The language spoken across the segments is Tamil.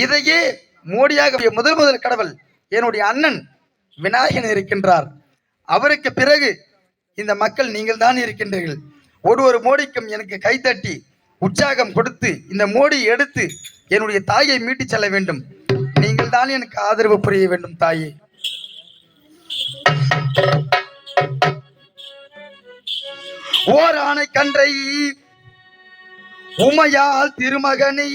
இதையே மோடியாக முதல் கடவுள் என்னுடைய அண்ணன் விநாயகன் இருக்கின்றார். அவருக்கு பிறகு இந்த மக்கள் நீங்கள் தான் இருக்கின்றீர்கள். ஒரு மோடிக்கும் எனக்கு கைத்தட்டி உற்சாகம் கொடுத்து இந்த மோடி எடுத்து என்னுடைய தாயை மீட்டு செல்ல வேண்டும். நீங்கள் தான் எனக்கு ஆதரவு புரிய வேண்டும் தாயே. ஓர் ஆணை கன்றை உமையால் திருமகனை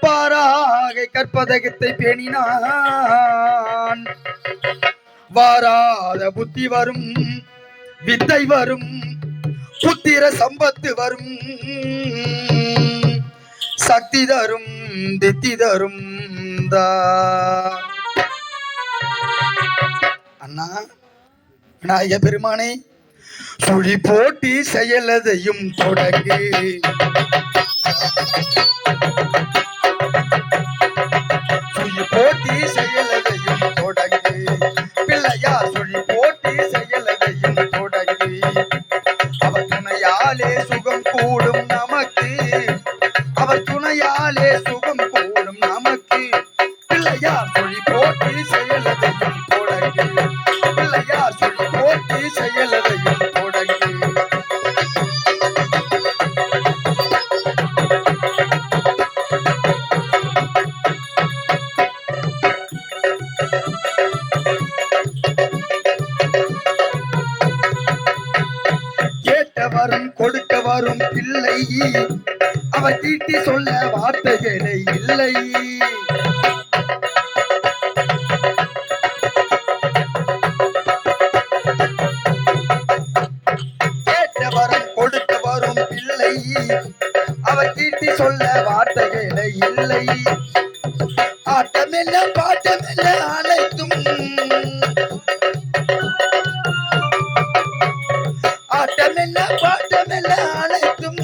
பாராக கற்பதகத்தை பேணினான். வாராத புத்தி வரும், வித்தை வரும், புத்திர சம்பத்து வரும், சக்தி தரும், தித்தி தரும். அண்ணா விநாயக பெருமானே, சுழி போட்டி செயலதையும் தொடங்கு. சுழி போட்டி செயலதையும் தொடங்கு. பிள்ளையா சுழி போட்டி செயலதையும் தொடங்கு. அவர் துணையாலே சுகம் கூடும் நமக்கு. அவர் துணையாலே சுகம் கூடும் நமக்கு. பிள்ளையா சுழி போட்டி செயலதையும் தொடங்கு. பிள்ளையா சுழி போட்டி செயலதையும் தொடங்கு. வரும் கொடுக்க வரும் பிள்ளை அவர் தீட்டி சொல்ல வார்த்தைகளே இல்லை. கேட்ட வரும் கொடுக்க வரும் பிள்ளை அவர் தீட்டி சொல்ல வார்த்தைகளே இல்லை. ஆட்டமெல்ல பாட்டமெல்ல அனைத்தும் ஆட்டமெல்ல பாட்டமெல்ல அனைத்தும்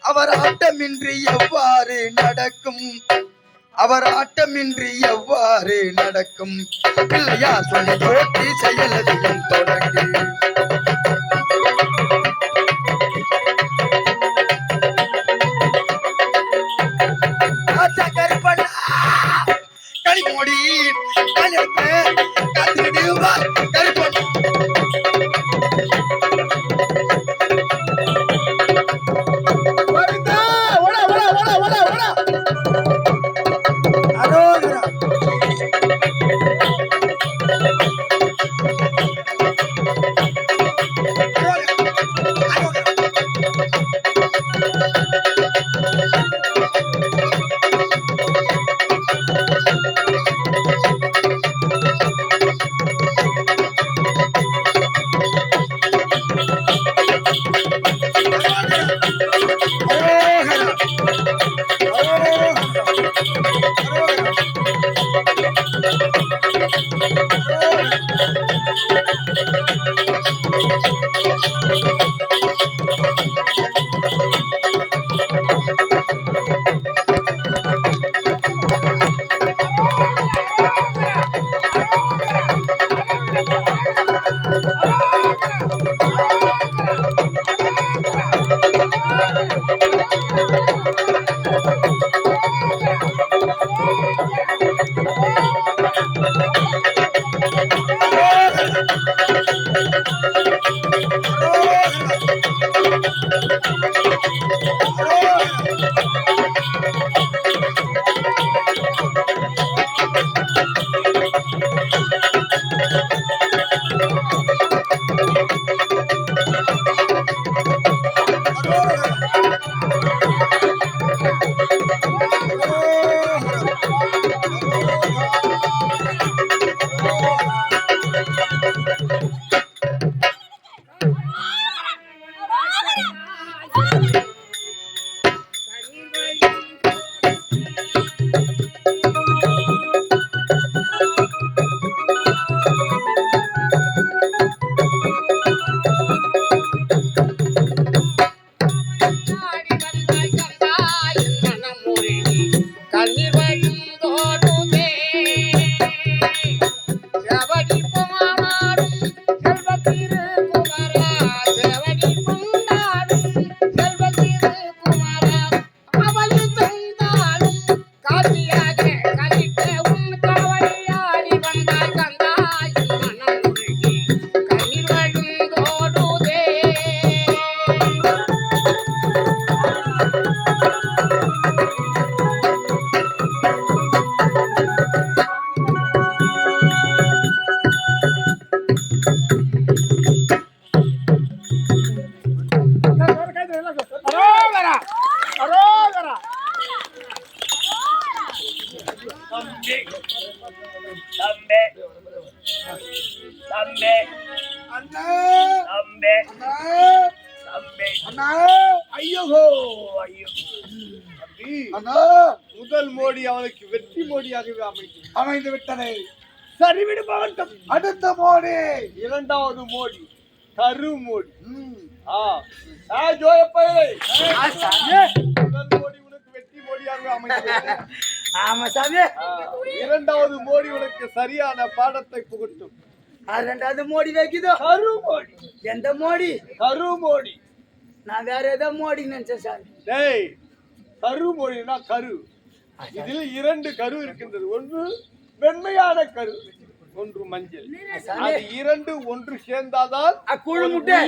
அவர் ஆட்டமின்றி எவ்வாறு நடக்கும். அவர் ஆட்டமின்றி எவ்வாறு நடக்கும். பிள்ளையா சொல்லி போட்டி செயலதையும் தொடங்கு. கனிமோடி காசி தம்பி தம்பி தம்பி அண்ணா தம்பி அண்ணா தம்பி அண்ணா ஐயோ ஐயோ தம்பி அண்ணா முதல் மோடி அவனுக்கு வெற்றி மோடியாகவே அமைந்து விட்டது. சரிவிடு மாவட்டம். அடுத்த மோடி இரண்டாவது மோடி கரு மோடி. ஜோயப்பையே முதல் மோடி உனக்கு வெற்றி மோடியாக அமைந்தது. ஆமா சாமி. இரண்டாவது மோடி உனக்கு சரியான பாடத்தை புகட்டும். ரெண்டாவது மோடி வைக்குதோ கரு மோடி. எந்த மோடி? கரு மோடி. நான் வேற ஏதோ மோடி நினைச்சேன் சாமி. டேய் கரு மோடினா கரு. இதில் இரண்டு கரு இருக்கின்றது. ஒன்று வெண்மையான கரு, ஒன்று மஞ்சள். அது இரண்டு ஒன்று சேர்ந்தாதான் கூழ் முட்டை.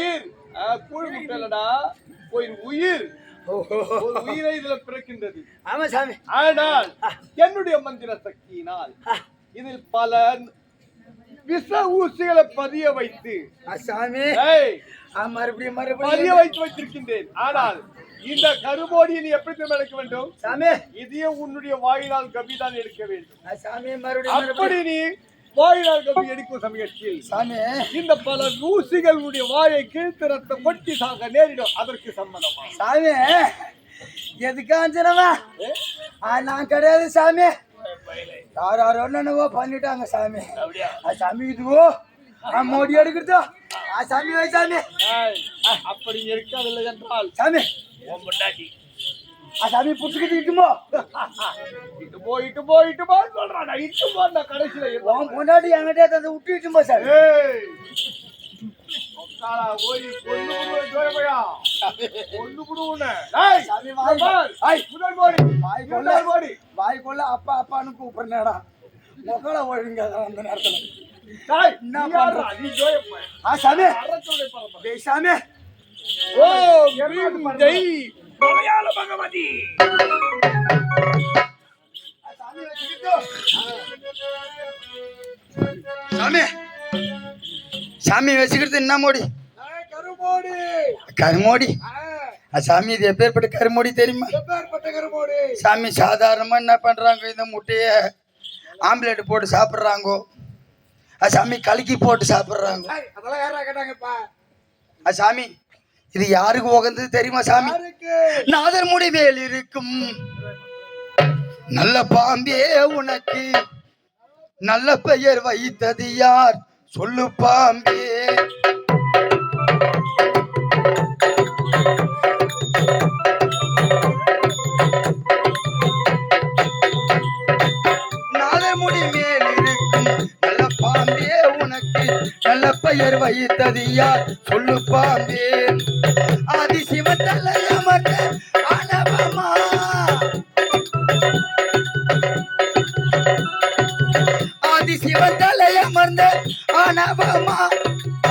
கூழ் முட்டை இல்லடா, ஒரு உயிர். ஒரு உயிரை இதுல பிறக்கின்றது. ஆமா சாமி. ஆனால் என்னுடைய மந்திர சக்தியினால் இதில் பல விஷ ஊசிகளை பதிய வைத்து சாமி மறுபடியும் பதிய வைத்து வைத்திருக்கின்றேன். ஆனால் இந்த கருமோடியை நீ எப்படி எடுக்க வேண்டும் சாமி? இதையே உன்னுடைய வாயினால் கவிதான் எடுக்க வேண்டும் சாமி. மறுபடியும் அப்படி நீ வாயினால் கவி எடுக்கும் சமயத்தில் சாமி இந்த பல ஊசிகளுடைய வாயை கீழ்த்திரத்தை கொட்டி சாக நேரிடும். அதற்கு சம்மதமா சாமி? எதுக்காஞ்சனவா நான் கிடையாது சாமி. யாரோ என்னவோ பண்ணிட்டாங்க சாமி. சாமி இதுவோ மோடி எடுக்கிறதோ சாமி வை சாமி. அப்படி இருக்காதில்லை என்றால் சாமி சாமி புடிச்சுக்கிட்டு இட்டுமோ இட்டு சொல்றான். இட்டு போன கடைசியில முன்னாடி என்கிட்ட தந்து விட்டு இட்டுமோ சாமி. வாய்க்குள்ள அப்பா அப்பான்னு கூப்பிடுறா மொக்கல ஒழுங்க அந்த நேரத்துல என்ன பண்ற சாமி? சாமி பகவதி சாமி சாமி வச்சுக்கிறது என்ன மோடி? கருமோடி. கருமோடி சாமி. இது எப்பேற்பட்ட கருமோடி தெரியுமா? கருமோடி சாமி சாதாரணமா என்ன பண்றாங்க, இந்த முட்டைய ஆம்லேட் போட்டு சாப்பிட்றாங்கோ. சாமி கலக்கி போட்டு சாப்பிட்றாங்க. அதெல்லாம் யாரா கேட்டாங்கப்பா? சாமி இது யாருக்கு உகந்தது தெரியுமா சாமி? நாதர் முடி மேல் இருக்கும் நல்ல பாம்பே உனக்கு நல்ல பெயர் வைத்தது யார் சொல்லு பாம்பே. நாதர் முடி மேல் இருக்கும் நல்ல பாம்பே உனக்கு நல்ல பெயர் வைத்தது யார் சொல்லு பாம்பே. ஆதி சிவத்தலைய மன்ன ஆனவமா ஆதி சிவத்தலைய மன்ன ஆனவமா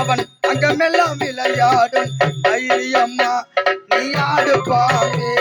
அவன் அங்கமெல்லாம் விளையாடும் தைரியம்மா நீ ஆடு பாம்பே.